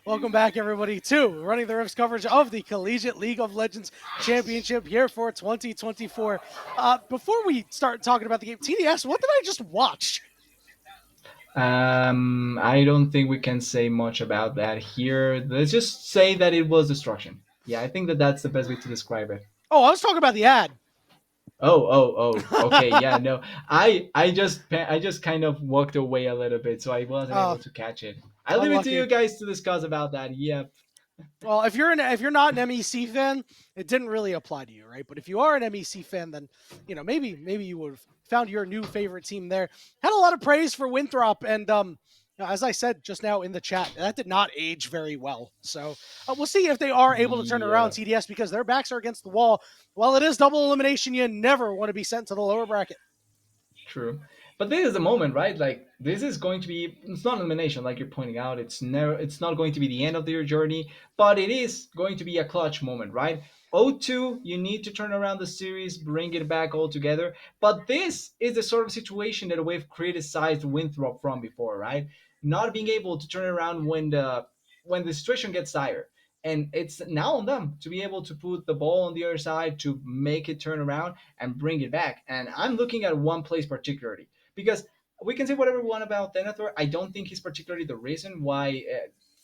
Welcome back, everybody, to Running the Riffs coverage of the Collegiate League of Legends Championship here for 2024. Before we start talking about the game, TDS, what did I just watch? I don't think we can say much about that here. Let's just say that it was destruction. Yeah, I think that that's the best way to describe it. Oh, I was talking about the ad. Okay, yeah, no, I just kind of walked away a little bit, so I wasn't uh, able to catch it. I leave it to you Unlucky. guys to discuss about that. Yep, Well, if you're not an MEC fan, it didn't really apply to you, right? But if you are an MEC fan, then maybe you would have found your new favorite team there. Had a lot of praise for Winthrop, and as I said just now in the chat, that did not age very well. So we'll see if they are able to turn around yeah. TDS because their backs are against the wall. While it is double elimination, you never want to be sent to the lower bracket. True. But this is the moment, right? Like this is going to be it's not elimination, like you're pointing out. It's not going to be the end of your journey, but it is going to be a clutch moment, right? 0-2, you need to turn around the series, bring it back all together. But this is the sort of situation that we've criticized Winthrop from before, right? Not being able to turn around when the situation gets dire. And it's now on them to be able to put the ball on the other side to make it turn around and bring it back. And I'm looking at one place particularly because we can say whatever we want about Denethor. I don't think he's particularly the reason why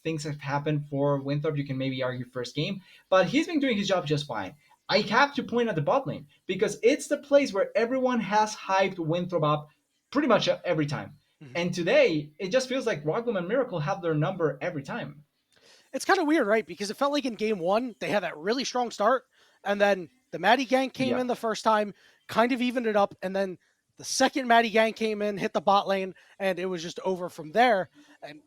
things have happened for Winthrop. You can maybe argue first game, but he's been doing his job just fine. I have to point at the bot lane because it's the place where everyone has hyped Winthrop up pretty much every time. Mhm. And today, it just feels like Rocklam and Miracle have their number every time. It's kind of weird, right? Because it felt like in game one, they had that really strong start, and then the Maddie gank came in Yep. the first time, kind of evened it up, and then the second Maddie gank came in, hit the bot lane, and it was just over from there. And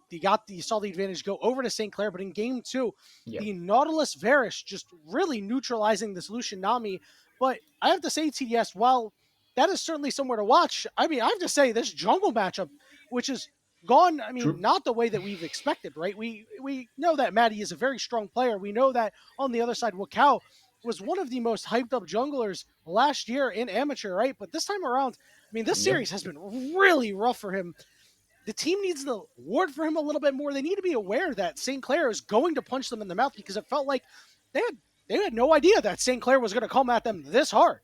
you saw the advantage go over to St. Clair, but in game two, Yep. the Nautilus Varus just really neutralizing this Lucian Nami. But I have to say, TDS, while that is certainly somewhere to watch, I mean, I have to say this jungle matchup, which is gone. I mean, True. not the way that we've expected, right? We know that Maddie is a very strong player. We know that on the other side, Wakao was one of the most hyped up junglers last year in amateur, right? But this time around, I mean, this Yep. series has been really rough for him. The team needs to ward for him a little bit more. They need to be aware that St. Clair is going to punch them in the mouth because it felt like they had they had no idea that St. Clair was going to come at them this hard.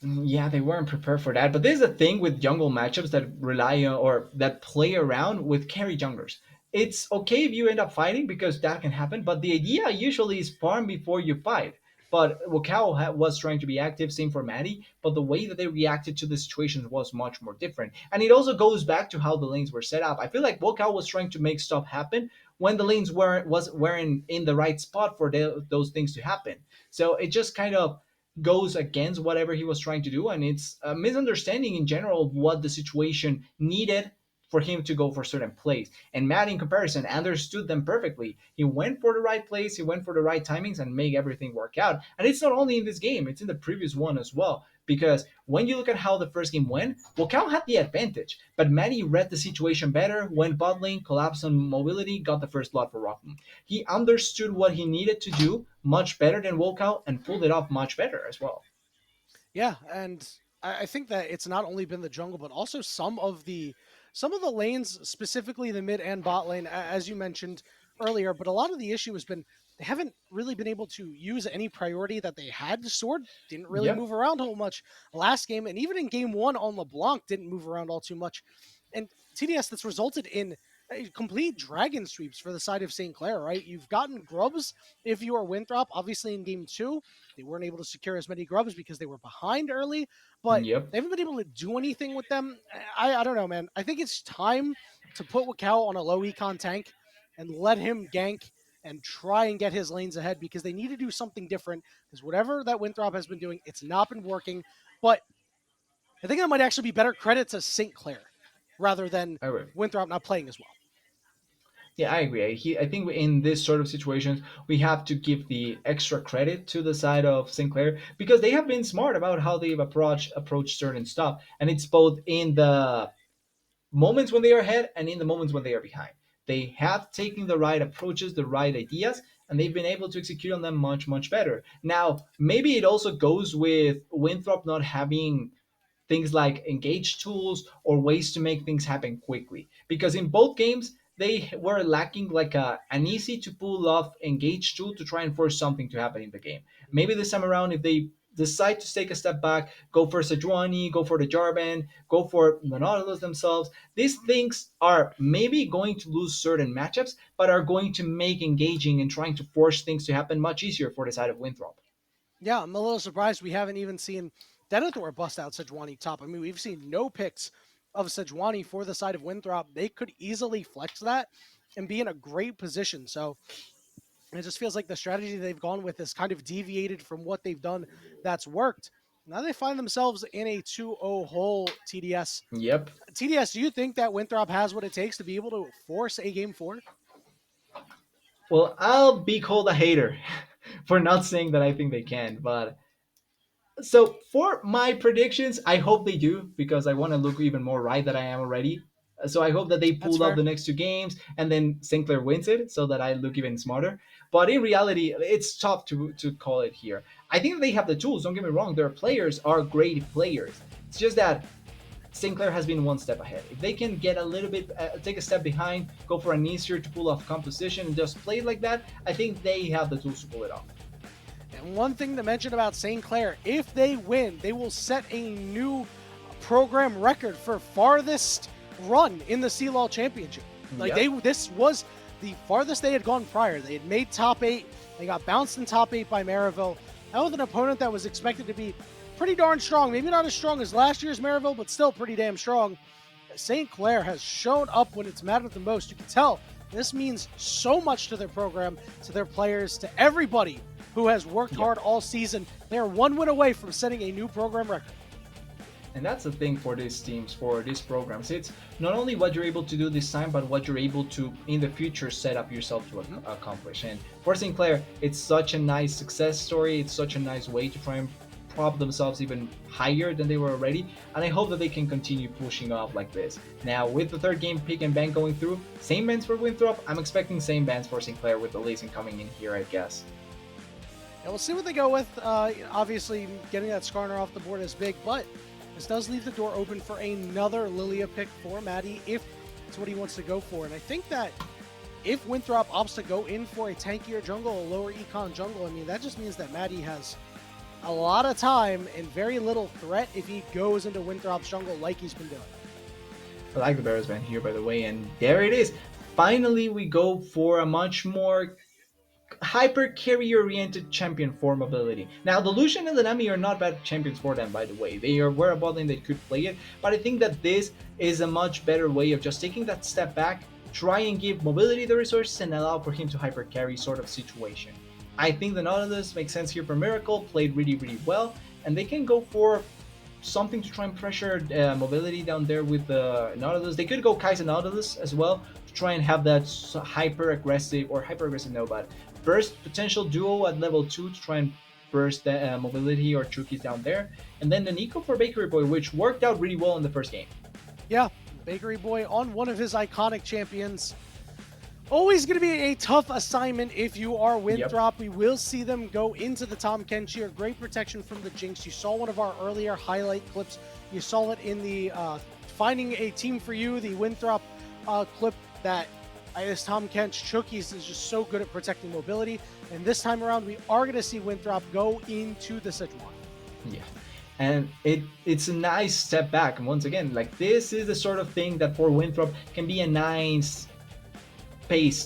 Yeah, they weren't prepared for that. But there's a thing with jungle matchups that rely on or that play around with carry junglers. It's okay if you end up fighting because that can happen, but the idea usually is farm before you fight. But Wakao was trying to be active, same for Maddie, but the way that they reacted to the situations was much more different. And it also goes back to how the lanes were set up. I feel like Wakao was trying to make stuff happen when the lanes weren't in the right spot for those things to happen. So it just kind of goes against whatever he was trying to do, and it's a misunderstanding in general of what the situation needed for him to go for certain plays. And Matt, in comparison, understood them perfectly. He went for the right place, he went for the right timings, and make everything work out. And it's not only in this game; it's in the previous one as well. Because when you look at how the first game went, Wakao had the advantage, but Matty read the situation better, went bot lane, collapsed on mobility, got the first blood for Rockman. He understood what he needed to do much better than Wokout and pulled it off much better as well. Yeah, and I think that it's not only been the jungle, but also some of the lanes, specifically the mid and bot lane, as you mentioned earlier. But a lot of the issue has been they haven't really been able to use any priority that they had. The sword didn't really Yep. move around whole much last game, and even in game one on LeBlanc didn't move around all too much. And TDS that's resulted in complete dragon sweeps for the side of St. Clair, right? You've gotten grubs if you are Winthrop. Obviously, in game two, they weren't able to secure as many grubs because they were behind early, but Yep. they haven't been able to do anything with them. I don't know, man. I think it's time to put Wakao on a low econ tank and let him gank and try and get his lanes ahead because they need to do something different because whatever that Winthrop has been doing, it's not been working. But I think that might actually be better credit to St. Clair rather than I agree. Winthrop not playing as well. Yeah, I agree. I think in this sort of situations, we have to give the extra credit to the side of Sinclair because they have been smart about how they've approached certain stuff, and it's both in the moments when they are ahead and in the moments when they are behind. They have taken the right approaches, the right ideas, and they've been able to execute on them much better. Now, maybe it also goes with Winthrop not having things like engage tools or ways to make things happen quickly. Because in both games, they were lacking like an easy to pull off engage tool to try and force something to happen in the game. Maybe this time around, if they decide to take a step back, go for Sejuani, go for the Jarvan, go for the Nautilus themselves, these things are maybe going to lose certain matchups, but are going to make engaging and trying to force things to happen much easier for the side of Winthrop. Yeah, I'm a little surprised we haven't even seen Denethor bust out Sejuani top. I mean, we've seen no picks of Sejuani for the side of Winthrop. They could easily flex that and be in a great position. So it just feels like the strategy they've gone with is kind of deviated from what they've done that's worked. Now they find themselves in a 2-0 hole TDS. Yep. TDS, do you think that Winthrop has what it takes to be able to force a game four? Well, I'll be called a hater for not saying that I think they can, but so for my predictions, I hope they do because I want to look even more right than I am already. So I hope that they That's pull off fair. the next two games and then Sinclair wins it so that I look even smarter. But in reality, it's tough to call it here. I think they have the tools. Don't get me wrong; their players are great players. It's just that Sinclair has been one step ahead. If they can get a little bit, take a step behind, go for an easier to pull off composition, and just play it like that, I think they have the tools to pull it off. And one thing to mention about St. Clair, if they win, they will set a new program record for farthest run in the CLOL championship. Like Yep. this was the farthest they had gone prior. They had made top 8. They got bounced in top 8 by Maryville. That was an opponent that was expected to be pretty darn strong. Maybe not as strong as last year's Maryville, but still pretty damn strong. St. Clair has shown up when it's mattered the most. You can tell this means so much to their program, to their players, to everybody who has worked Yep. hard all season. They're one win away from setting a new program record. And that's the thing for these teams, for these programs. It's not only what you're able to do this time, but what you're able to, in the future, set up yourself to accomplish. And for Sinclair, it's such a nice success story. It's such a nice way to try and prop themselves even higher than they were already. And I hope that they can continue pushing off like this. Now, with the third game pick and ban going through, same bans for Winthrop. I'm expecting same bans for Sinclair with the Leeson coming in here, I guess. And we'll see what they go with. Obviously, getting that Skarner off the board is big, but this does leave the door open for another Lilia pick for Maddie if it's what he wants to go for. And I think that if Winthrop opts to go in for a tankier jungle, a lower econ jungle, I mean, that just means that Maddie has a lot of time and very little threat if he goes into Winthrop's jungle like he's been doing. I like the Barrows ban here, by the way, and there it is. Finally, we go for a much more hyper carry oriented champion form ability. Now, the Lucian and the Nami are not bad champions for them, by the way. They were a bot lane that could play it, but I think that this is a much better way of just taking that step back, try and give mobility the resources, and allow for him to hyper carry sort of situation. I think the Nautilus makes sense here for Miracle, played really, really well, and they can go for something to try and pressure mobility down there with the Nautilus. They could go Kaiser Nautilus as well to try and have that hyper aggressive, or hyper aggressive no, but burst potential duo at level 2 to try and burst the mobility or Chukis down there. And then the Nico for Bakery Boy, which worked out really well in the first game. Yeah, Bakery Boy on one of his iconic champions. Always going to be a tough assignment if you are Winthrop. Yep. We will see them go into the Tom Kenshir. Great protection from the Jinx. You saw one of our earlier highlight clips. You saw it in the Finding a Team for You, the Winthrop clip that this Tom Kench Chookies is just so good at protecting mobility. And this time around, we are going to see Winthrop go into the Sejuani. Yeah. And it's a nice step back. And once again, like this is the sort of thing that for Winthrop can be a nice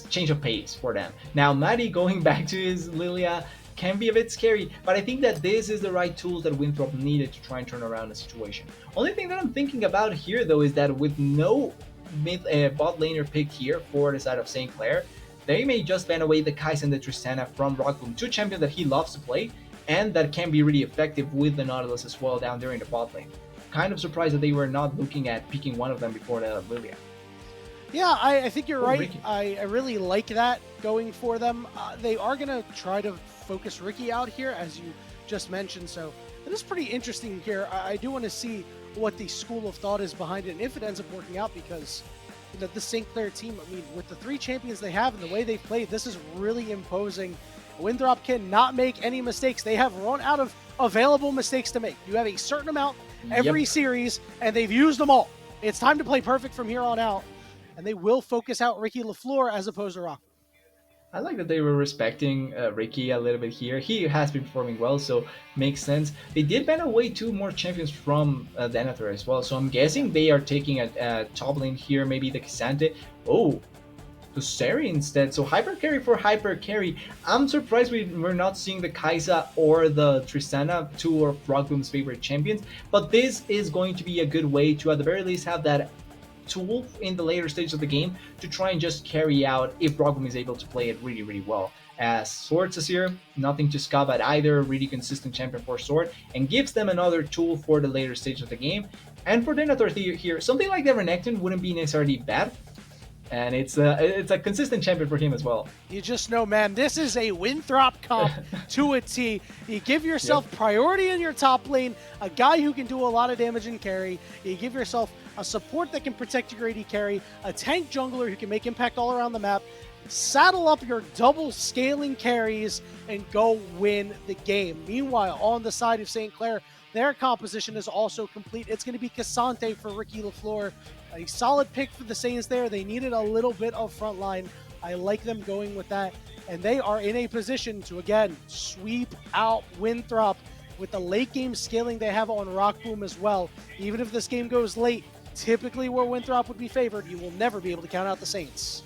change of pace for them. Now, Maddie going back to his Lilia can be a bit scary, but I think that this is the right tools that Winthrop needed to try and turn around the situation. Only thing that I'm thinking about here, though, is that with no bot laner pick here for the side of St. Clair, they may just ban away the Kais and the Tristana from Rockbloom, two champions that he loves to play, and that can be really effective with the Nautilus as well down there in the bot lane. Kind of surprised that they were not looking at picking one of them before the Lilia. Yeah, I think you're right. I really like that going for them. They are going to try to focus Ricky out here, as you just mentioned. So it is pretty interesting here. I do want to see what the school of thought is behind it and if it ends up working out, because the St. Clair team, I mean, with the 3 champions they have and the way they've played, this is really imposing. Winthrop cannot make any mistakes. They have run out of available mistakes to make. You have a certain amount every series, and they've used them all. It's time to play perfect from here on out. and they will focus out Ricky LaFleur as opposed to Rock. I like that they were respecting Ricky a little bit here. He has been performing well, so makes sense. They did ban away two more champions from Denethor as well, so I'm Yeah. guessing they are taking a top lane here, maybe the Kisante. Oh, to Seri instead. So hyper carry for hyper carry. I'm surprised we're not seeing the Kaisa or the Tristana, two of Rockboom's favorite champions. But this is going to be a good way to, at the very least, have that tool in the later stages of the game to try and just carry out if Rockboom is able to play it really, really well. As Sword says here, nothing to scoff at either, really consistent champion for Sword, and gives them another tool for the later stage of the game. And for Denethor here, something like the Renekton wouldn't be necessarily bad, and it's a consistent champion for him as well. You just know, man, this is a Winthrop comp to a T. You give yourself Yep. priority in your top lane, a guy who can do a lot of damage and carry. You give yourself a support that can protect your AD carry, a tank jungler who can make impact all around the map. Saddle up your double scaling carries and go win the game. Meanwhile, on the side of St. Clair, their composition is also complete. It's going to be Cassante for Ricky LaFleur. A solid pick for the Saints there. They needed a little bit of front line. I like them going with that. And they are in a position to, again, sweep out Winthrop with the late game scaling they have on Rockboom as well. Even if this game goes late, typically where Winthrop would be favored, you will never be able to count out the Saints.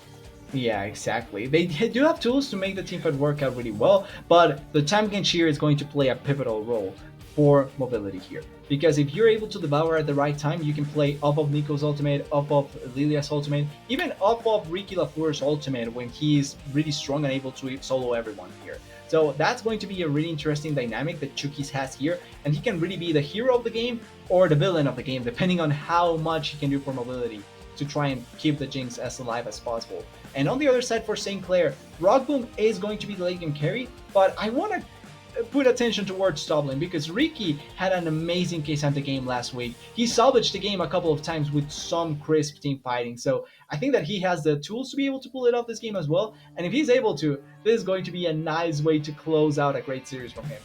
Yeah, exactly. They do have tools to make the teamfight work out really well, but the Tamken Shear is going to play a pivotal role for mobility here. Because if you're able to devour at the right time, you can play off of Nico's ultimate, off of Lilia's ultimate, even off of Ricky LaFleur's ultimate when he's really strong and able to solo everyone here. So that's going to be a really interesting dynamic that Chukis has here, and he can really be the hero of the game or the villain of the game, depending on how much he can do for mobility to try and keep the Jinx as alive as possible. And on the other side for St. Clair, Rockboom is going to be the late game carry, but I want to put attention towards top lane because Ricky had an amazing K'Sante game last week. He salvaged the game a couple of times with some crisp team fighting, so I think that he has the tools to be able to pull it off this game as well, and if he's able to, this is going to be a nice way to close out a great series from him.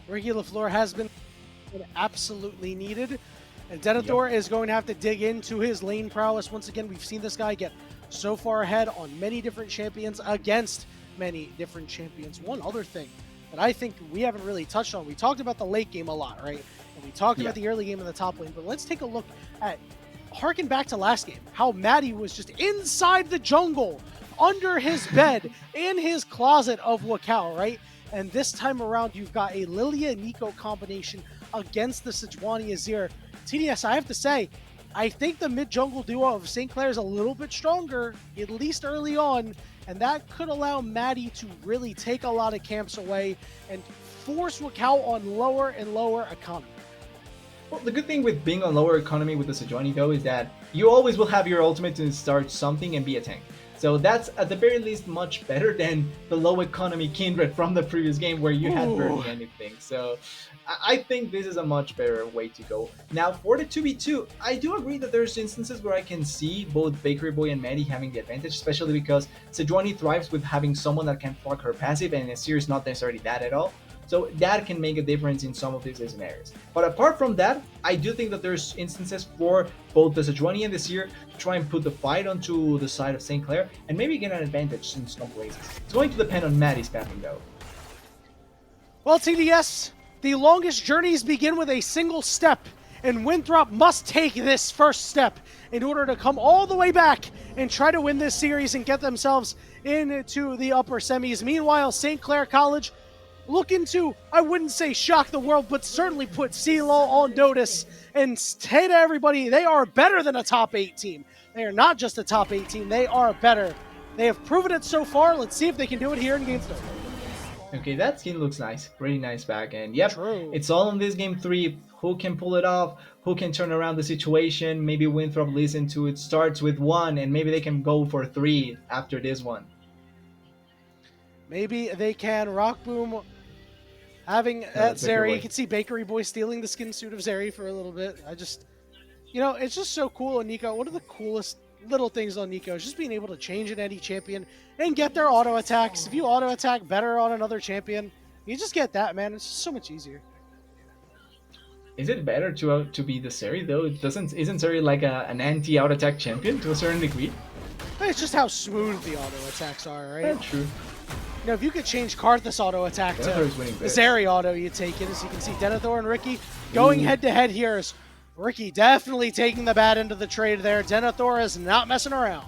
Ricky LaFleur has been absolutely needed. And Yep. Denethor is going to have to dig into his lane prowess. Once again, we've seen this guy get so far ahead on many different champions against many different champions. One other thing that I think we haven't really touched on, we talked about the late game a lot, right? And we talked Yeah. about the early game in the top lane, but let's take a look at, harken back to last game, how Maddie was just inside the jungle, under his bed, in his closet of Wakao, right? And this time around, you've got a Lilia Nico combination against the Sejuani Azir. TDS, I have to say, I think the mid jungle duo of St. Clair is a little bit stronger, at least early on, and that could allow Maddie to really take a lot of camps away and force Wakao on lower and lower economy. Well, the good thing with being on lower economy with the Sejuani though is that you always will have your ultimate to start something and be a tank. So that's at the very least much better than the low economy Kindred from the previous game where you had barely anything. So I think this is a much better way to go. Now for the 2v2, I do agree that there's instances where I can see both Bakery Boy and Maddie having the advantage, especially because Sejuani thrives with having someone that can proc her passive, and Asir is not necessarily that at all. So that can make a difference in some of these scenarios. But apart from that, I do think that there's instances for both the Sejuani and the Seer to try and put the fight onto the side of St. Clair and maybe get an advantage in some places. It's going to depend on Maddie's pathing though. Well, TDS, the longest journeys begin with a single step, and Winthrop must take this first step in order to come all the way back and try to win this series and get themselves into the upper semis. Meanwhile, St. Clair College looking to, I wouldn't say shock the world, but certainly put CLOL on notice and say to everybody, they are better than a top 8 team. They are not just a top 8 team, they are better. They have proven it so far. Let's see if they can do it here in Game 3. Okay, that skin looks nice. Really nice back. And yep, True. it's all in this game 3. Who can pull it off? Who can turn around the situation? Maybe Winthrop listen to it, starts with 1, and maybe they can go for 3 after this one. Maybe they can. Rockboom having at Zeri. You can see Bakery Boy stealing the skin suit of Zeri for a little bit. It's just so cool on Nico. One of the coolest little things on Nico is just being able to change an any champion and get their auto attacks. If you auto attack better on another champion, you just get that, man. It's just so much easier. Is it better to be the Seri though? Isn't Seri like an anti-out attack champion to a certain degree? It's just how smooth the auto attacks are, right? That's true. You know, if you could change Karthus auto attack to Denethor is winning the big. Zeri auto, you take it. As you can see, Denethor and Ricky going head-to-head here. Is Ricky definitely taking the bad end of the trade there. Denethor is not messing around.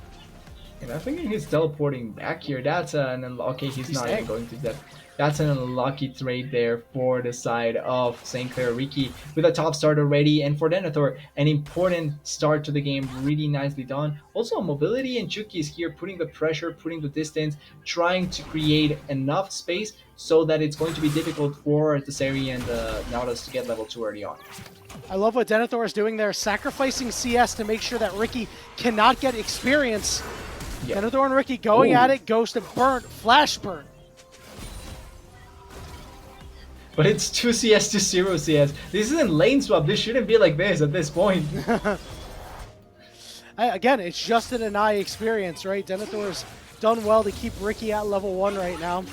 And I'm thinking he's teleporting back here. That's an okay. He's not staying. even going to that. That's an unlucky trade there for the side of St. Clair. Ricky with a top start already, and for Denethor, an important start to the game, really nicely done. Also, mobility and Chucky is here, putting the pressure, putting the distance, trying to create enough space so that it's going to be difficult for the Seri and the Nautilus to get level 2 early on. I love what Denethor is doing there, sacrificing CS to make sure that Ricky cannot get experience. Yep. Denethor and Ricky going at it, Ghost of Burnt, Flash Burn. But it's 2 CS to 0 CS. This isn't lane swap. This shouldn't be like this at this point. Again, it's just an deny experience, right? Denethor's done well to keep Ricky at level 1 right now.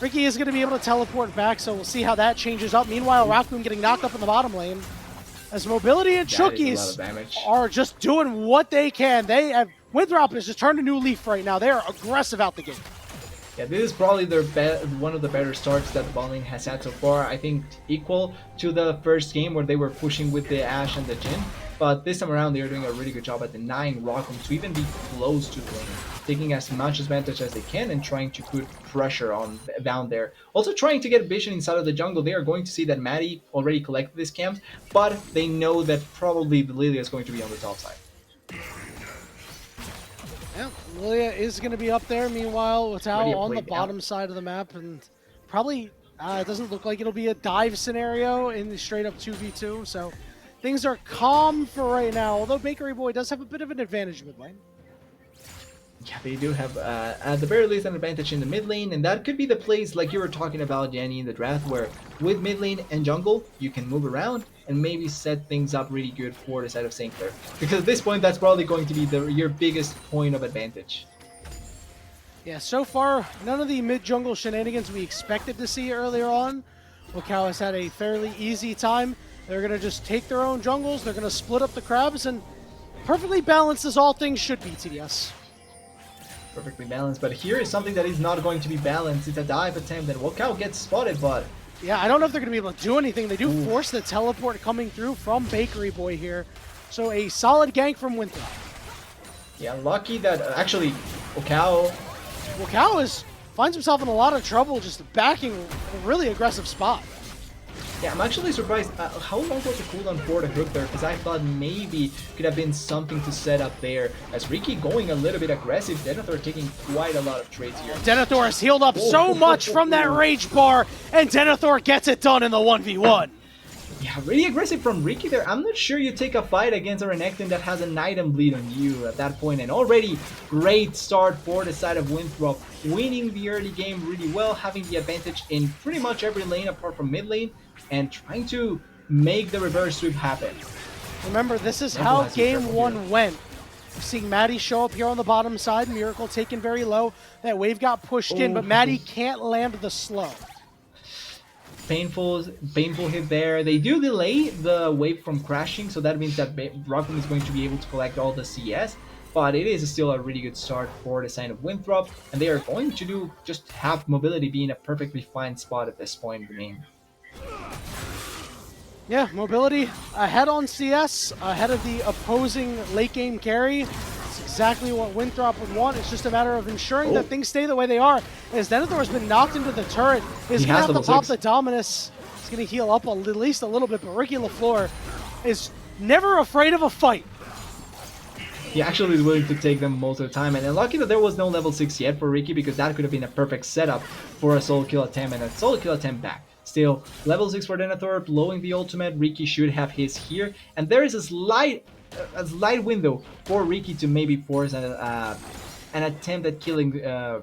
Ricky is going to be able to teleport back, so we'll see how that changes up. Meanwhile, Raccoon getting knocked up in the bottom lane. As Mobility and Chookies are just doing what they can. Winthrop has just turned a new leaf right now. They are aggressive out the gate. Yeah, this is probably their one of the better starts that the bot lane has had so far. I think equal to the first game where they were pushing with the Ashe and the Jhin. But this time around, they are doing a really good job at denying Raccoon to even be close to the lane, taking as much advantage as they can and trying to put pressure on down there. Also trying to get vision inside of the jungle. They are going to see that Maddie already collected these camps, but they know that probably the Lilia is going to be on the top side. Yeah, Lilia is going to be up there. Meanwhile, Watao on the bottom out. side of the map, and probably it doesn't look like it'll be a dive scenario in the straight up 2v2. So things are calm for right now, although Bakery Boy does have a bit of an advantage mid lane. Yeah, they do have, at the very least, an advantage in the mid lane, and that could be the place, like you were talking about, Jenny, in the draft, where with mid lane and jungle, you can move around and maybe set things up really good for the side of St. Clair. Because at this point, that's probably going to be your biggest point of advantage. Yeah, so far, none of the mid-jungle shenanigans we expected to see earlier on. Wakao has had a fairly easy time. They're going to just take their own jungles, they're going to split up the crabs, and perfectly balanced as all things should be, TDS. Perfectly balanced, but here is something that is not going to be balanced. It's a dive attempt, and Wakao gets spotted, but... Yeah, I don't know if they're going to be able to do anything. They do force the teleport coming through from Bakery Boy here. So a solid gank from Winthrop. Yeah, lucky that, actually, Wakao finds himself in a lot of trouble just backing a really aggressive spot. Yeah, I'm actually surprised. How long was the cooldown for the hook there? Because I thought maybe could have been something to set up there. As Ricky going a little bit aggressive, Denethor taking quite a lot of trades here. Denethor has healed up so much from that rage bar, and Denethor gets it done in the 1v1. Yeah, really aggressive from Ricky there. I'm not sure you take a fight against a Renekton that has an item bleed on you at that point. And already great start for the side of Winthrop, winning the early game really well, having the advantage in pretty much every lane apart from mid lane, and trying to make the reverse sweep happen. Remember, this is how game one went. We're seeing Maddie show up here on the bottom side. Miracle taken very low. That wave got pushed in, but Maddie can't land the slow. Painful hit there. They do delay the wave from crashing, so that means that Raccoon is going to be able to collect all the CS. But it is still a really good start for the side of Winthrop, and they are going to just have mobility be in a perfectly fine spot at this point in the game. Yeah, mobility ahead on CS, ahead of the opposing late game carry. It's exactly what Winthrop would want. It's just a matter of ensuring that things stay the way they are. As Denethor has been knocked into the turret, he's going to have to pop the Dominus. He's going to heal up at least a little bit, but Ricky LaFleur is never afraid of a fight. He actually is willing to take them most of the time, and lucky that there was no level 6 yet for Ricky, because that could have been a perfect setup for a solo kill attempt, and a solo kill attempt back. Still, level 6 for Denethor, blowing the ultimate. Ricky should have his here, and there is a slight window for Ricky to maybe force an attempt at killing the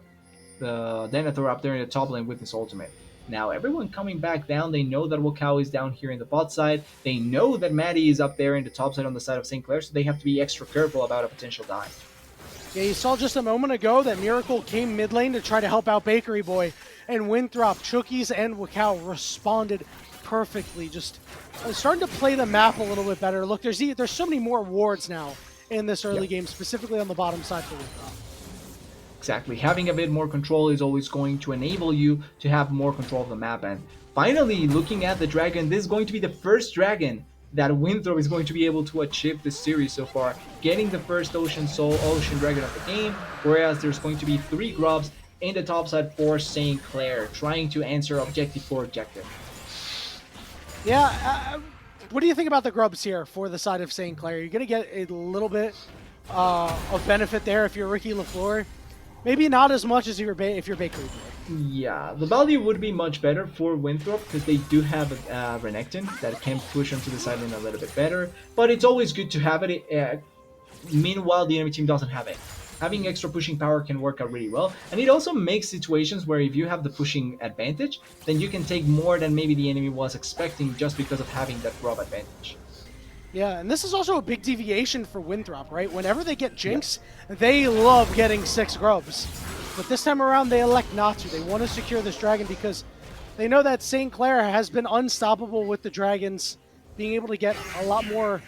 Denethor up there in the top lane with his ultimate. Now, everyone coming back down, they know that Wakao is down here in the bot side. They know that Maddie is up there in the top side on the side of St. Clair, so they have to be extra careful about a potential dive. Yeah, you saw just a moment ago that Miracle came mid lane to try to help out Bakery Boy, and Winthrop, Chookies, and Wakao responded perfectly. Just starting to play the map a little bit better. Look, there's so many more wards now in this early game, specifically on the bottom side for Winthrop. Exactly. Having a bit more control is always going to enable you to have more control of the map. And finally, looking at the dragon, this is going to be the first dragon that Winthrop is going to be able to achieve this series so far, getting the first Ocean Soul, Ocean Dragon of the game, whereas there's going to be 3 grubs in the top side for St. Clair, trying to answer objective for objective. Yeah, what do you think about the grubs here for the side of St. Clair? You're going to get a little bit of benefit there if you're Ricky LaFleur. Maybe not as much as if you're Bakery Boy. Yeah, the value would be much better for Winthrop because they do have a Renekton that can push onto the sideline a little bit better, but it's always good to have it. Meanwhile, the enemy team doesn't have it. Having extra pushing power can work out really well, and it also makes situations where if you have the pushing advantage, then you can take more than maybe the enemy was expecting just because of having that grub advantage. Yeah, and this is also a big deviation for Winthrop, right? Whenever they get Jinx, they love getting 6 grubs. But this time around, they elect not to. They want to secure this dragon because they know that St. Clair has been unstoppable with the dragons, being able to get a lot more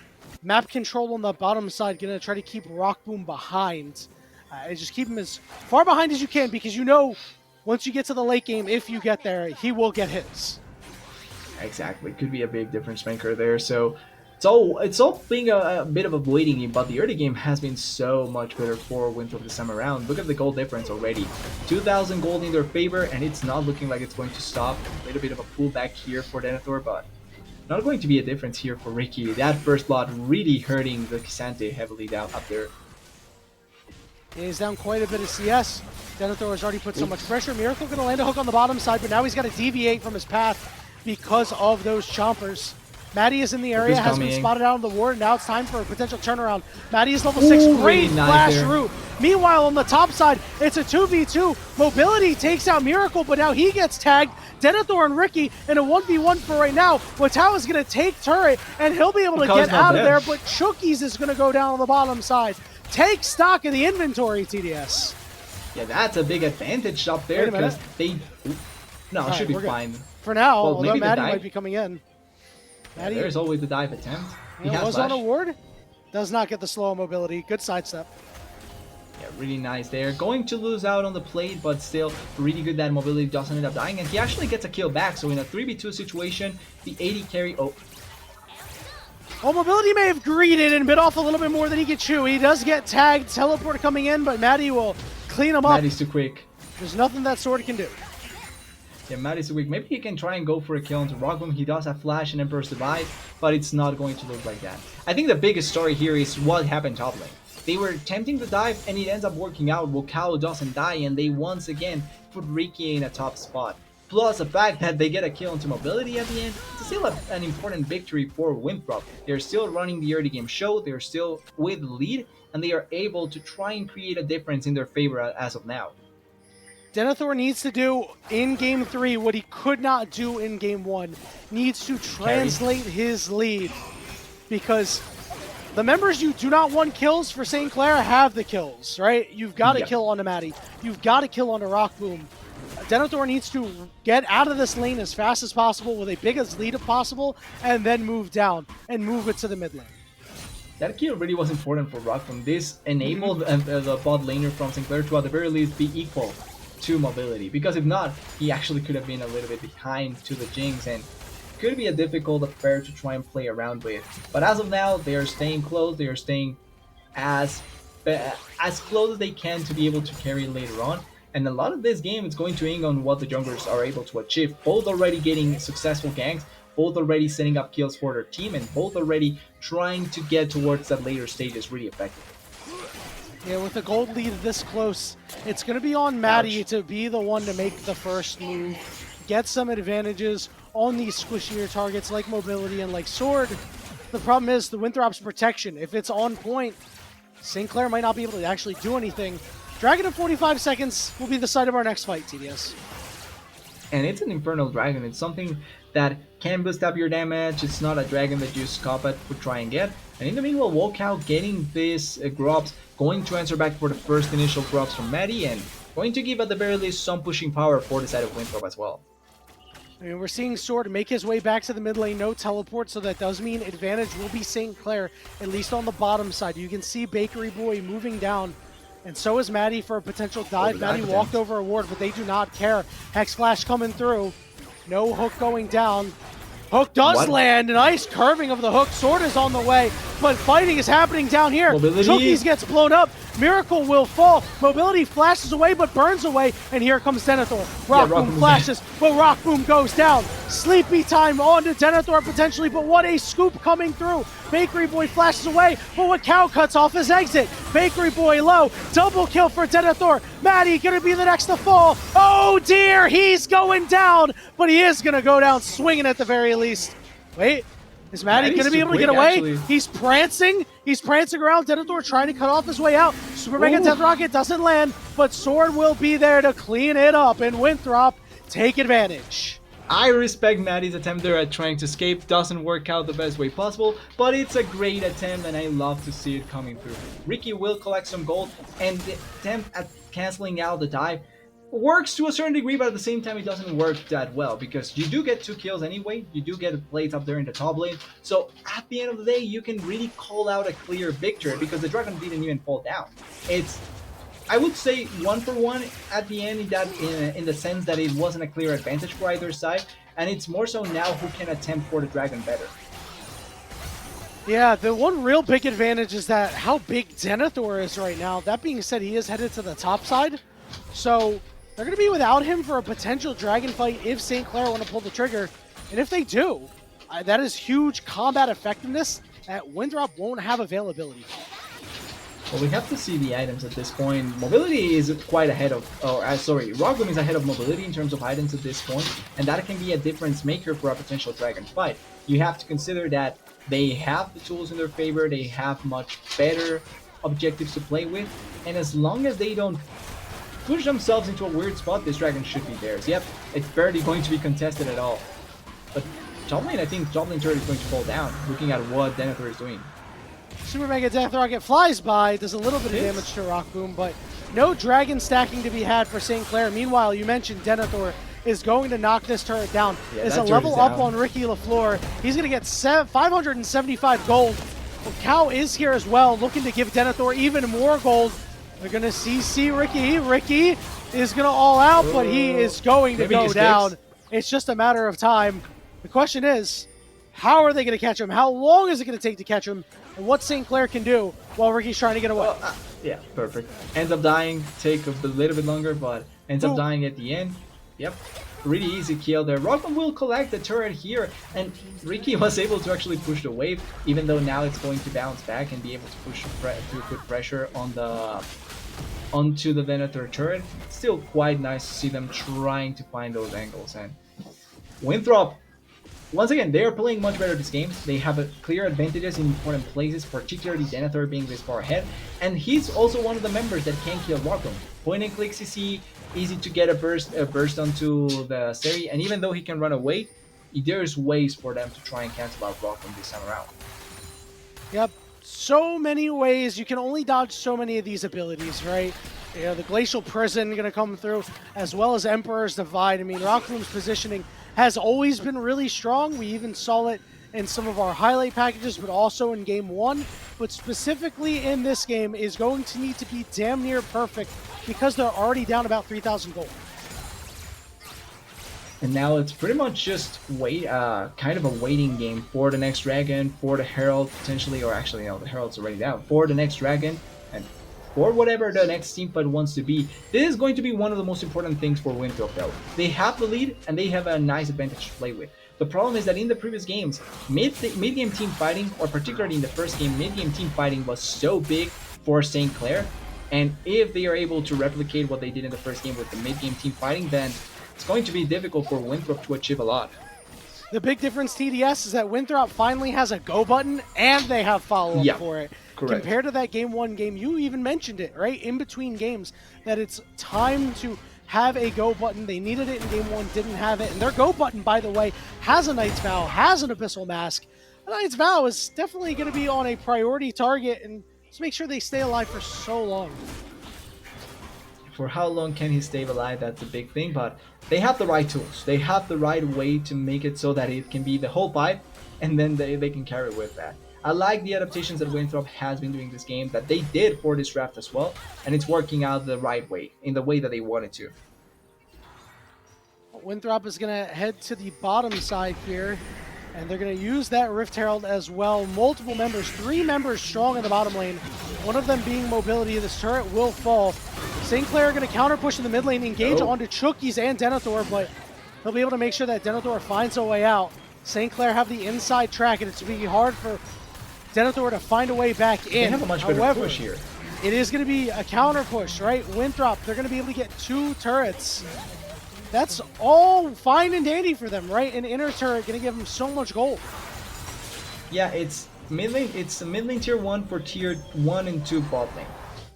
map control on the bottom side, going to try to keep Rock Boom behind. Just keep him as far behind as you can because you know once you get to the late game, if you get there, he will get his. Exactly. Could be a big difference maker there. So it's all being a bit of a waiting game, but the early game has been so much better for Winthrop this time around. Look at the gold difference already. 2,000 gold in their favor, and it's not looking like it's going to stop. A little bit of a pullback here for Denethor, but not going to be a difference here for Ricky. That first blood really hurting the Kisante heavily down up there. He's down quite a bit of CS. Denethor has already put so much pressure. Miracle going to land a hook on the bottom side, but now he's got to deviate from his path because of those chompers. Maddie is in the area, has been spotted out on the ward. Now it's time for a potential turnaround. Maddie is level 6, great flash route. Meanwhile, on the top side, it's a 2v2. Mobility takes out Miracle, but now he gets tagged. Denethor and Ricky in a 1v1 for right now. Watau is going to take turret, and he'll be able to get out of there, but Chookies is going to go down on the bottom side. Take stock of the inventory, TDS. Yeah, that's a big advantage up there because they... No, it should be fine. For now, well, although Maddie might be coming in. Yeah, there's always the dive attempt. He was on a ward. Does not get the slow mobility. Good sidestep. Yeah, really nice there. Going to lose out on the plate, but still really good that mobility doesn't end up dying. And he actually gets a kill back. So in a 3v2 situation, the 80 carry... Well, mobility may have greeted and bit off a little bit more than he could chew. He does get tagged. Teleport coming in, but Maddie will clean him up. Maddie's too quick. There's nothing that sword can do. Yeah, Maddie's too quick. Maybe he can try and go for a kill into Rockboom. He does have Flash and Emperor's Divide, but it's not going to look like that. I think the biggest story here is what happened top lane. They were attempting to dive, and it ends up working out. Wakao doesn't die, and they once again put Ricky in a top spot. Plus the fact that they get a kill into mobility at the end, it's still an important victory for Winthrop. They're still running the early game show, they're still with the lead, and they are able to try and create a difference in their favor as of now. Denethor needs to do in Game 3 what he could not do in Game 1. Needs to translate his lead. Because the members you do not want kills for St. Clair have the kills, right? You've got to kill on Maddie. You've got to kill on Rockboom. Denethor needs to get out of this lane as fast as possible with a biggest lead as possible and then move down and move it to the mid lane. That kill really was important for Rockboom. This enabled the bot laner from St. Clair to at the very least be equal to mobility, because if not, he actually could have been a little bit behind to the Jinx and could be a difficult affair to try and play around with. But as of now, they are staying close, they are staying as close as they can to be able to carry later on. And a lot of this game is going to hang on what the junglers are able to achieve, both already getting successful ganks, both already setting up kills for their team, and both already trying to get towards that later stages really effectively. Yeah, with the gold lead this close, it's going to be on Maddie to be the one to make the first move, get some advantages on these squishier targets like mobility and like sword. The problem is the Winthrop's protection. If it's on point, St. Clair might not be able to actually do anything. Dragon in 45 seconds will be the site of our next fight, TDS. And it's an Infernal Dragon. It's something that can boost up your damage. It's not a dragon that you scop at to try and get. And in the meanwhile, Walkout getting this grubs, going to answer back for the first initial grubs from Maddie, and going to give at the very least some pushing power for the side of Winthrop as well. I mean, we're seeing Sword make his way back to the mid lane, no teleport, so that does mean advantage will be St. Clair, at least on the bottom side. You can see Bakery Boy moving down And so is Maddie for a potential dive. Overdive Maddie walked attempt. over a ward, but they do not care. Hex Flash coming through. No hook going down. Hook does What? land. Nice curving of the hook. Sword is on the way, but fighting is happening down here. Mobility. Chookies gets blown up. Miracle will fall. Mobility flashes away, but burns away. And here comes Denethor. Rock Boom flashes, but Rock Boom goes down. Sleepy time onto Denethor potentially, but what a scoop coming through. Bakery Boy flashes away, but what Cow cuts off his exit. Bakery Boy low. Double kill for Denethor. Maddie gonna be the next to fall. Oh dear, he's going down, but he is gonna go down swinging at the very least. Wait. Is Maddie going to be able to get away? Actually. He's prancing. He's prancing around. Denethor trying to cut off his way out. Super Mega Death Rocket doesn't land, but Sword will be there to clean it up, and Winthrop take advantage. I respect Maddie's attempt there at trying to escape. Doesn't work out the best way possible, but it's a great attempt, and I love to see it coming through. Ricky will collect some gold, and the attempt at canceling out the dive works to a certain degree, but at the same time it doesn't work that well because you do get 2 kills anyway. You do get the plates up there in the top lane, so at the end of the day you can really call out a clear victory because the dragon didn't even fall down. It's, I would say, 1 for 1 at the end in the sense that it wasn't a clear advantage for either side, and it's more so now who can attempt for the dragon better. Yeah, the one real big advantage is that how big Denethor is right now. That being said, he is headed to the top side, so they're going to be without him for a potential dragon fight if St. Clair want to pull the trigger. And if they do, that is huge combat effectiveness that Winthrop won't have availability. Well, we have to see the items at this point. Mobility is quite ahead of, Rock Boom is ahead of Mobility in terms of items at this point, and that can be a difference maker for a potential dragon fight. You have to consider that they have the tools in their favor, they have much better objectives to play with, and as long as they don't push themselves into a weird spot, this dragon should be theirs. Yep, it's barely going to be contested at all. But top lane, I think top lane turret is going to fall down, looking at what Denethor is doing. Super Mega Death Rocket flies by, does a little bit of damage to Rock Boom, but no dragon stacking to be had for St. Clair. Meanwhile, you mentioned Denethor is going to knock this turret down. Yeah, it's a level up on Ricky LaFleur. He's going to get 575 gold. Well, Cow is here as well, looking to give Denethor even more gold. They're going to CC Ricky. Ricky is going to all out, but he is going to go down. It's just a matter of time. The question is, how are they going to catch him? How long is it going to take to catch him? And what St. Clair can do while Ricky's trying to get away. Yeah, perfect. Ends up dying, take a little bit longer, but ends up dying at the end. Yep, really easy kill there. Rockman will collect the turret here, and Ricky was able to actually push the wave, even though now it's going to bounce back and be able to put pressure on onto the Denethor turret. Still quite nice to see them trying to find those angles. And Winthrop, once again, they are playing much better this game. They have a clear advantages in important places, particularly Denethor being this far ahead. And he's also one of the members that can kill Rockman. Point and click CC, easy to get a burst onto the Seri, and even though he can run away, there's ways for them to try and cancel out Rockman this time around. Yep, so many ways. You can only dodge so many of these abilities, right? You know, the Glacial Prison going to come through, as well as Emperor's Divide. I mean, Rockman's positioning has always been really strong. We even saw it in some of our highlight packages, but also in Game 1. But specifically in this game is going to need to be damn near perfect because they're already down about 3,000 gold. And now it's pretty much just kind of a waiting game for the next dragon, for the Herald potentially, or actually no, the Herald's already down, for the next dragon, and for whatever the next teamfight wants to be. This is going to be one of the most important things for Winthrop though. They have the lead and they have a nice advantage to play with. The problem is that in the previous games, mid-game team fighting, or particularly in the first game, mid-game team fighting was so big for St. Clair, and if they are able to replicate what they did in the first game with the mid-game team fighting, then it's going to be difficult for Winthrop to achieve a lot. The big difference, TDS, is that Winthrop finally has a go button and they have follow-up for it. Correct. Compared to that Game 1 game, you even mentioned it, right? In between games, that it's time to have a go button. They needed it in Game 1, didn't have it. And their go button, by the way, has a Knight's Vow, has an Abyssal Mask. The Knight's Vow is definitely going to be on a priority target, and just make sure they stay alive for so long. For how long can he stay alive, that's a big thing, but they have the right tools. They have the right way to make it so that it can be the whole fight, and then they can carry with that. I like the adaptations that Winthrop has been doing this game, that they did for this draft as well, and it's working out the right way, in the way that they wanted to. Winthrop is going to head to the bottom side here, and they're going to use that Rift Herald as well. Multiple members, 3 members strong in the bottom lane, one of them being mobility. This turret will fall. St. Clair going to counter push in the mid lane, engage onto Chookies and Denethor, but he'll be able to make sure that Denethor finds a way out. St. Clair have the inside track, and it's going to be hard for Denethor to find a way back in. They have a much better push here. It is going to be a counter push, right? Winthrop, they're going to be able to get 2 turrets. That's all fine and dandy for them, right? An inner turret going to give them so much gold. Yeah, it's mid lane. It's a mid lane tier 1 for tier 1 and 2 bot lane.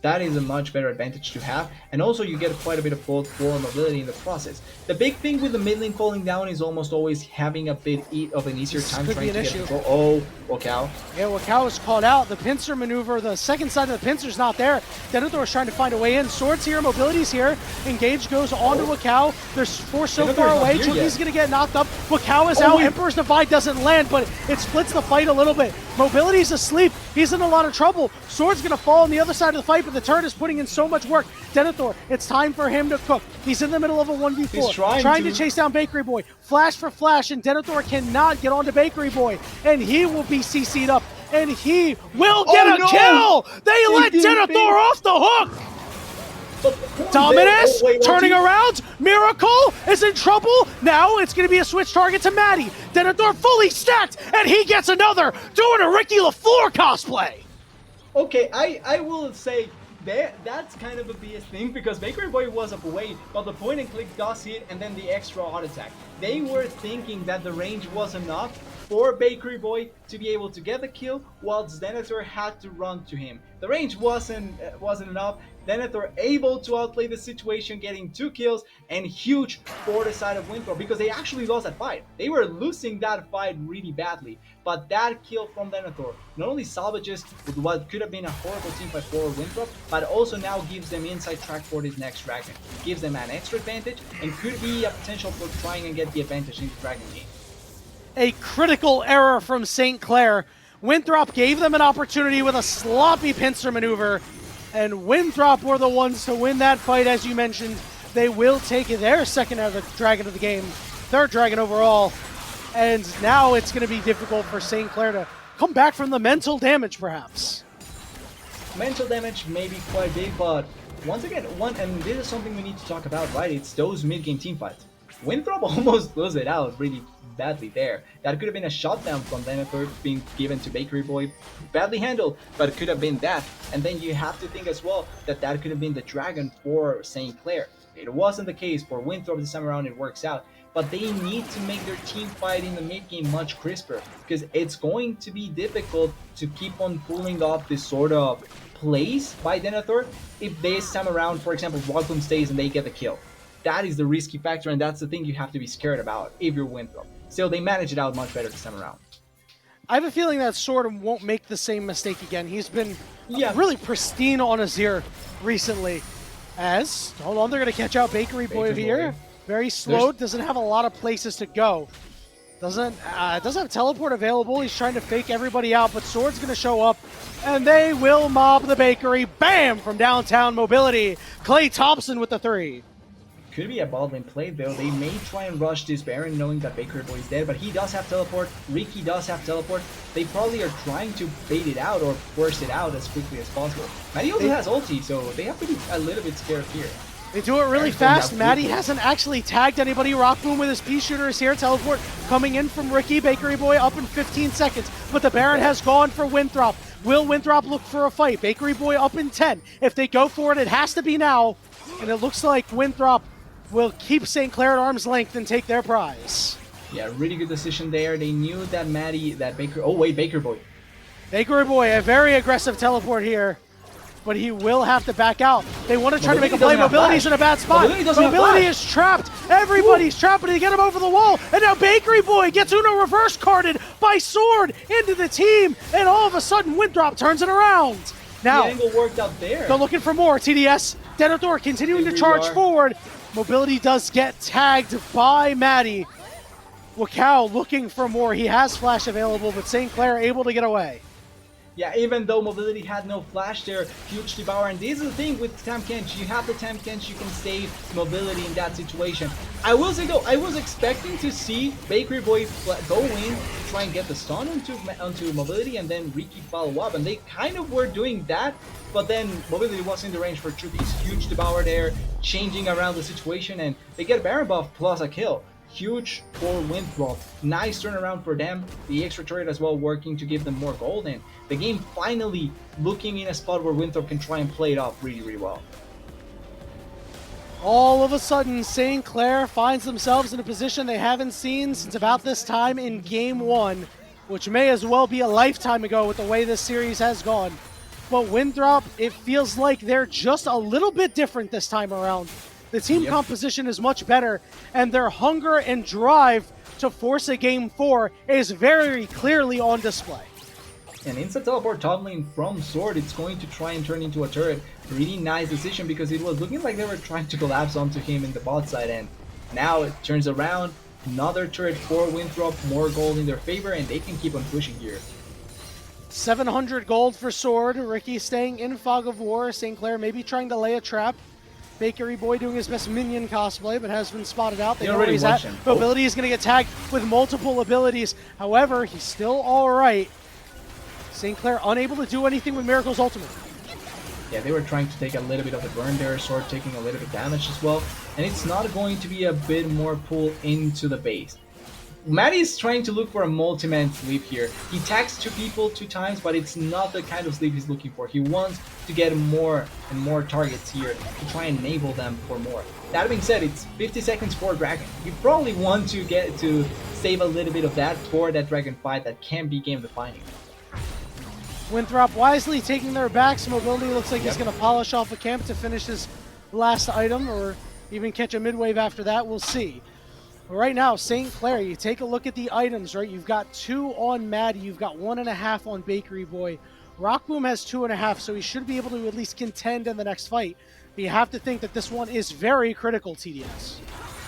That is a much better advantage to have, and also you get quite a bit of gold for mobility in the process. The big thing with the mid lane falling down is almost always having a bit of an easier time trying to get control. Oh, Wakao. Yeah, Wakao is called out. The pincer maneuver, the second side of the pincer's not there. Denethor is trying to find a way in. Swords here, mobility's here. Engage goes onto Wakao. There's 4 so Denethor's far away. not here Chookie's yet. going to get knocked up. Wakao is out. Emperor's Divide doesn't land, but it splits the fight a little bit. Mobility's asleep. He's in a lot of trouble. Sword's going to fall on the other side of the fight, but the turret is putting in so much work. Denethor, it's time for him to cook. He's in the middle of a 1v4. He's trying to chase down Bakery Boy. Flash for flash, and Denethor cannot get onto Bakery Boy, and he will be CC'd up, and he will get a kill! They let Denethor off the hook! Dominus turning around. Miracle is in trouble. Now it's going to be a switch target to Maddie. Denethor fully stacked, and he gets another, doing a Ricky LaFleur cosplay. Okay, I will say that's kind of a BS thing, because Bakery Boy was away, but the point and click does hit, and then the extra auto attack. They were thinking that the range was enough for Bakery Boy to be able to get the kill, whilst Denethor had to run to him. The range wasn't enough. Denethor able to outplay the situation, getting 2 kills, and huge for the side of Winthrop, because they actually lost that fight. They were losing that fight really badly, but that kill from Denethor not only salvages what could have been a horrible teamfight for Winthrop, but also now gives them inside track for this next dragon. Gives them an extra advantage, and could be a potential for trying and get the advantage in the dragon game. A critical error from St. Clair. Winthrop gave them an opportunity with a sloppy pincer maneuver, and Winthrop were the ones to win that fight, as you mentioned. They will take their second dragon of the game, 3rd dragon overall, and now it's going to be difficult for St. Clair to come back from the mental damage, perhaps. Mental damage may be quite big, but once again, and this is something we need to talk about, right? It's those mid-game teamfights. Winthrop almost lose it out really badly there. That could have been a shutdown from Denethor being given to Bakery Boy. Badly handled, but it could have been that. And then you have to think as well that that could have been the dragon for St. Clair. It wasn't the case for Winthrop this time around. It works out. But they need to make their team fight in the mid game much crisper, because it's going to be difficult to keep on pulling off this sort of plays by Denethor if this time around, for example, Rockboom stays and they get the kill. That is the risky factor, and that's the thing you have to be scared about if you're Winthrop. Still, they manage it out much better this time around. I have a feeling that Sword won't make the same mistake again. He's been really pristine on Azir recently. Hold on, they're going to catch out Bakery Boy here. Very slow, doesn't have a lot of places to go. Doesn't have teleport available. He's trying to fake everybody out, but Sword's going to show up, and they will mob the Bakery. Bam! From downtown mobility. Clay Thompson with the 3. Could be a bot lane play though. They may try and rush this Baron knowing that Bakery Boy is dead, but he does have teleport. Ricky does have teleport. They probably are trying to bait it out or force it out as quickly as possible. Maddie also has ulti, so they have to be a little bit scared here. They do it really fast. Maddie hasn't actually tagged anybody. Rockboom with his P-Shooter is here. Teleport coming in from Ricky. Bakery Boy up in 15 seconds. But the Baron has gone for Winthrop. Will Winthrop look for a fight? Bakery Boy up in 10. If they go for it, it has to be now. And it looks like Winthrop will keep St. Clair at arm's length and take their prize. Yeah, really good decision there. They knew that Bakery Boy. Bakery Boy, a very aggressive teleport here, but he will have to back out. They want to try to make a play. Mobility's in a bad spot. Mobility is trapped. Everybody's trapped, but they get him over the wall. And now Bakery Boy gets Uno reverse carded by Sword into the team. And all of a sudden, Winthrop turns it around. Now, the angle worked out there. They're looking for more. TDS, Denethor continuing to charge forward. Mobility does get tagged by Maddie. Wakao looking for more. He has flash available, but St. Clair able to get away. Yeah, even though mobility had no flash there, huge devour. And this is the thing with Tam Kench. You have the Tam Kench, you can save mobility in that situation. I will say though, I was expecting to see Bakery Boy go in, try and get the stun onto mobility, and then Riki follow up. And they kind of were doing that, but then mobility was in the range for Trudy's huge devour there, changing around the situation, and they get a Baron buff plus a kill. Huge for Winthrop. Nice turnaround for them. The extra turret as well working to give them more gold, and the game finally looking in a spot where Winthrop can try and play it off really, really well. All of a sudden, St. Clair finds themselves in a position they haven't seen since about this time in Game 1, which may as well be a lifetime ago with the way this series has gone. But Winthrop, it feels like they're just a little bit different this time around. The team composition is much better, and their hunger and drive to force a Game 4 is very clearly on display. And instant teleport top lane from Sword, it's going to try and turn into a turret. Really nice decision because it was looking like they were trying to collapse onto him in the bot side, and now it turns around. Another turret for Winthrop, more gold in their favor, and they can keep on pushing here. 700 gold for Sword. Ricky staying in Fog of War. St. Clair maybe trying to lay a trap. Bakery Boy doing his best minion cosplay, but has been spotted out. They know where he's at. Mobility is going to get tagged with multiple abilities. However, he's still all right. St. Clair unable to do anything with Miracle's ultimate. Yeah, they were trying to take a little bit of the burn there, Sword taking a little bit of damage as well, and it's not going to be a bit more pull into the base. Matty is trying to look for a multi-man sleep here. He tags 2 people 2 times, but it's not the kind of sleep he's looking for. He wants to get more and more targets here to try and enable them for more. That being said, it's 50 seconds for Dragon. You probably want to get to save a little bit of that for that Dragon fight that can be game defining. Winthrop wisely taking their backs. Mobility looks like he's going to polish off a camp to finish his last item, or even catch a mid-wave after that. We'll see. But right now, St. Clair, you take a look at the items, right? You've got 2 on Maddie. You've got 1.5 on Bakery Boy. Rockboom has 2.5, so he should be able to at least contend in the next fight. But you have to think that this one is very critical, TDS.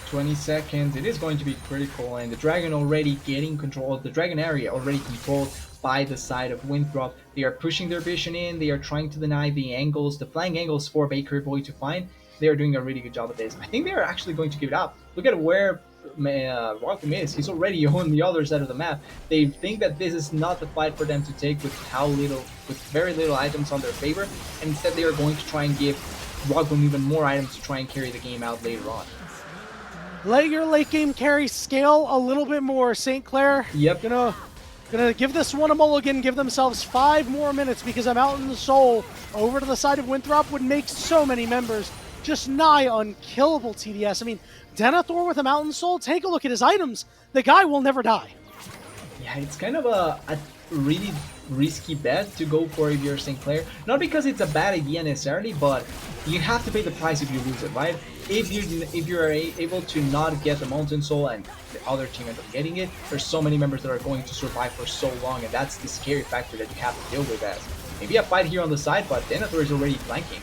20 seconds, it is going to be critical, and the Dragon already getting control, the Dragon area already controlled by the side of Winthrop. They are pushing their vision in, they are trying to deny the angles, the flying angles for Bakery Boy to find. They are doing a really good job at this. I think they are actually going to give it up. Look at where Rockboom is. He's already on the other side of the map. They think that this is not the fight for them to take with very little items on their favor, and instead they are going to try and give Rockboom even more items to try and carry the game out later on. Let your late game carry scale a little bit more, St. Clair. Yep. Gonna give this one a mulligan, give themselves 5 more minutes, because a Mountain Soul over to the side of Winthrop would make so many members just nigh unkillable, TDS. I mean, Denethor with a Mountain Soul, take a look at his items. The guy will never die. Yeah, it's kind of a really risky bet to go for if you're St. Clair. Not because it's a bad idea necessarily, but you have to pay the price if you lose it, right? If you're able to not get the Mountain Soul and the other team end up getting it, there's so many members that are going to survive for so long, and that's the scary factor that you have to deal with as. Maybe a fight here on the side, but Denethor is already flanking.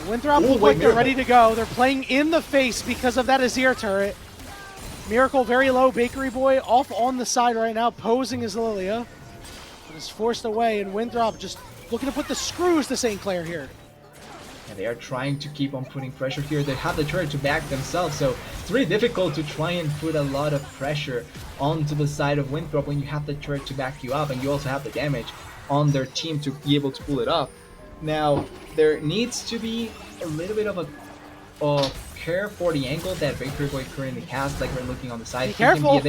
Winthrop look like they're ready to go. They're playing in the face because of that Azir turret. Miracle very low. Bakery Boy off on the side right now, posing as Lilia. But is forced away, and Winthrop just looking to put the screws to St. Clair here. And they are trying to keep on putting pressure here. They have the turret to back themselves, so it's really difficult to try and put a lot of pressure onto the side of Winthrop when you have the turret to back you up, and you also have the damage on their team to be able to pull it up. Now, there needs to be a little bit of care for the angle that Bakery Boy currently has, like we're looking on the side. Be careful.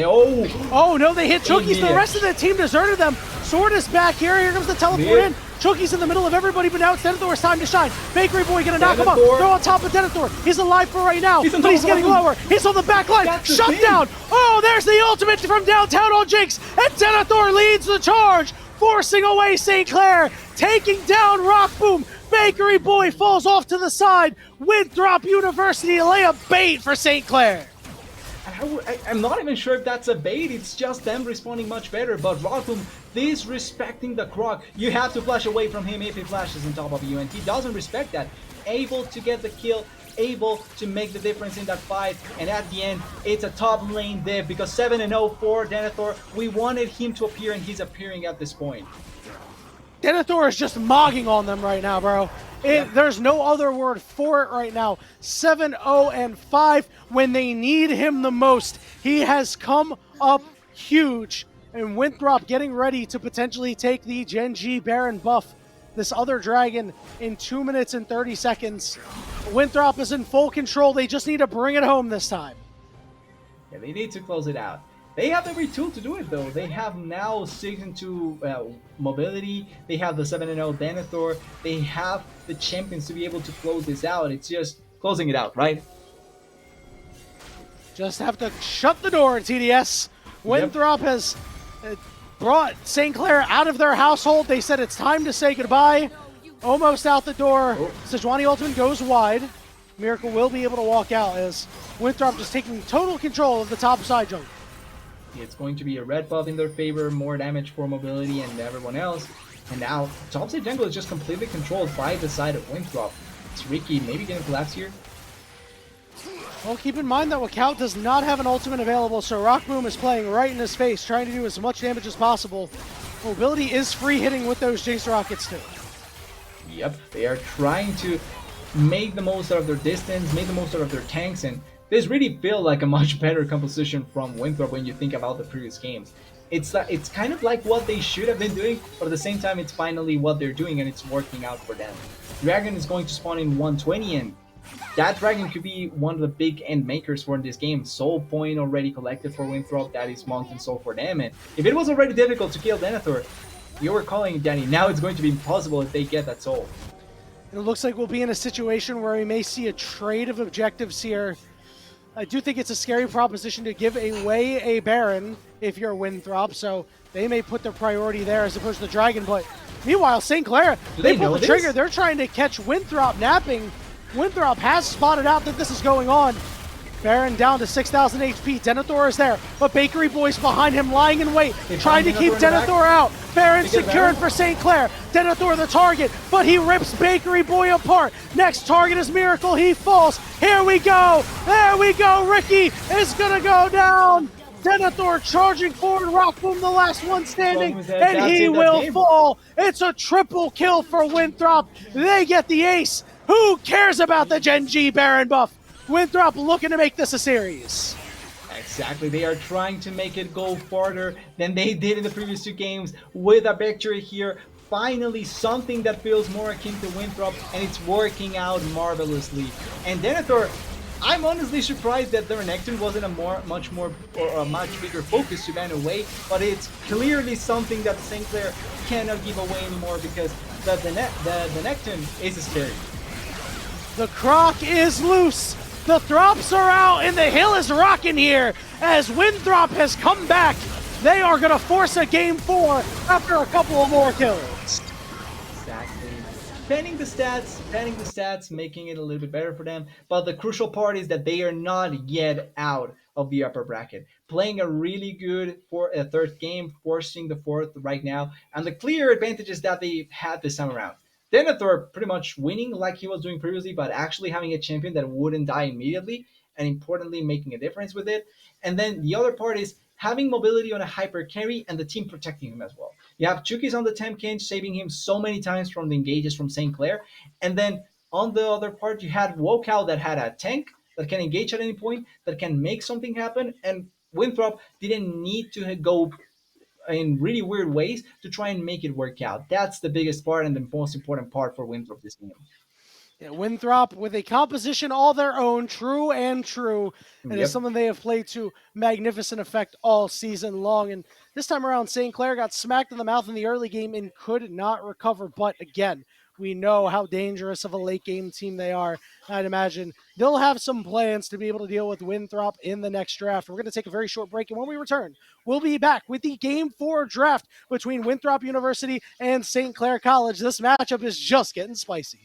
Oh no, they hit Chookies. The rest of the team deserted them. Sword is back here. Here comes the teleport in. Chookies in the middle of everybody, but now it's Denethor's time to shine. Bakery Boy gonna knock him up. They're on top of Denethor. He's alive for right now, but he's getting lower. He's on the back line. Shut down. Oh, there's the ultimate from downtown on Jinx. And Denethor leads the charge, forcing away St. Clair, taking down Rockboom. Bakery Boy falls off to the side. Winthrop University lay a bait for St. Clair. I'm not even sure if that's a bait, it's just them responding much better, but Rockboom disrespecting the Croc. You have to flash away from him if he flashes on top of you, and he doesn't respect that. Able to get the kill, able to make the difference in that fight, and at the end, it's a top lane div, because 7-0 for Denethor. We wanted him to appear, and he's appearing at this point. Denethor is just mogging on them right now, bro. Yep. There's no other word for it right now. 7-0-5 when they need him the most. He has come up huge. And Winthrop getting ready to potentially take the Gen G Baron buff, this other dragon, in 2 minutes and 30 seconds. Winthrop is in full control. They just need to bring it home this time. Yeah, they need to close it out. They have every tool to do it, though. They have now 6 into mobility. They have the 7-0 Denethor. They have the champions to be able to close this out. It's just closing it out, right? Just have to shut the door, TDS. Winthrop has brought St. Clair out of their household. They said it's time to say goodbye. Almost out the door. Sejuani Ultimate goes wide. Miracle will be able to walk out as Winthrop just taking total control of the top side jungle. It's going to be a red buff in their favor, more damage for mobility and everyone else. And now, top side jungle is just completely controlled by the side of Winthrop. It's Ricky maybe getting collapsed here. Well, keep in mind that Wakao does not have an ultimate available, so Rock Boom is playing right in his face, trying to do as much damage as possible. Mobility is free hitting with those Jace Rockets too. Yep, they are trying to make the most out of their distance, make the most out of their tanks, and this really feels like a much better composition from Winthrop when you think about the previous games. It's kind of like what they should have been doing, but at the same time, it's finally what they're doing and it's working out for them. Dragon is going to spawn in 120, and that dragon could be one of the big end makers for this game. Soul point already collected for Winthrop, that is Mountain Soul for them, and if it was already difficult to kill Denethor, you were calling it, Danny, now it's going to be impossible if they get that soul. It looks like we'll be in a situation where we may see a trade of objectives here. I do think it's a scary proposition to give away a Baron if you're Winthrop, so they may put their priority there as opposed to the Dragon. But meanwhile, St. Clair, they pull the trigger. They're trying to catch Winthrop napping. Winthrop has spotted out that this is going on. Baron down to 6,000 HP. Denethor is there, but Bakery Boy's behind him, lying in wait, trying to keep Denethor out. Baron secured for St. Clair. Denethor the target, but he rips Bakery Boy apart. Next target is Miracle. He falls. Here we go. There we go. Ricky is going to go down. Denethor charging forward. Rock Boom, the last one standing, and he will fall. It's a triple kill for Winthrop. They get the ace. Who cares about the Gen G Baron buff? Winthrop looking to make this a series. Exactly, they are trying to make it go farther than they did in the previous 2 games with a victory here. Finally, something that feels more akin to Winthrop, and it's working out marvelously. And Denethor, I'm honestly surprised that the Renekton wasn't a much bigger focus to ban away, but it's clearly something that St. Clair cannot give away anymore because the Renekton is scary. The Croc is loose. The Throps are out, and the hill is rocking here as Winthrop has come back. They are going to force a game 4 after a couple of more kills. Exactly. Panning the stats, making it a little bit better for them. But the crucial part is that they are not yet out of the upper bracket. Playing a really good third game, forcing the fourth right now, and the clear advantages that they had this time around. Denethor pretty much winning like he was doing previously, but actually having a champion that wouldn't die immediately, and importantly, making a difference with it. And then the other part is having mobility on a hyper carry and the team protecting him as well. You have Chuki's on the Temkin, saving him so many times from the engages from St. Clair. And then on the other part, you had Wokal that had a tank that can engage at any point, that can make something happen, and Winthrop didn't need to go in really weird ways to try and make it work out. That's the biggest part and the most important part for Winthrop this game. Yeah, Winthrop with a composition all their own, true and true. It is something they have played to magnificent effect all season long. And this time around, St. Clair got smacked in the mouth in the early game and could not recover. But again, we know how dangerous of a late game team they are. I'd imagine they'll have some plans to be able to deal with Winthrop in the next draft. We're going to take a very short break, and when we return, we'll be back with the Game 4 draft between Winthrop University and St. Clair College. This matchup is just getting spicy.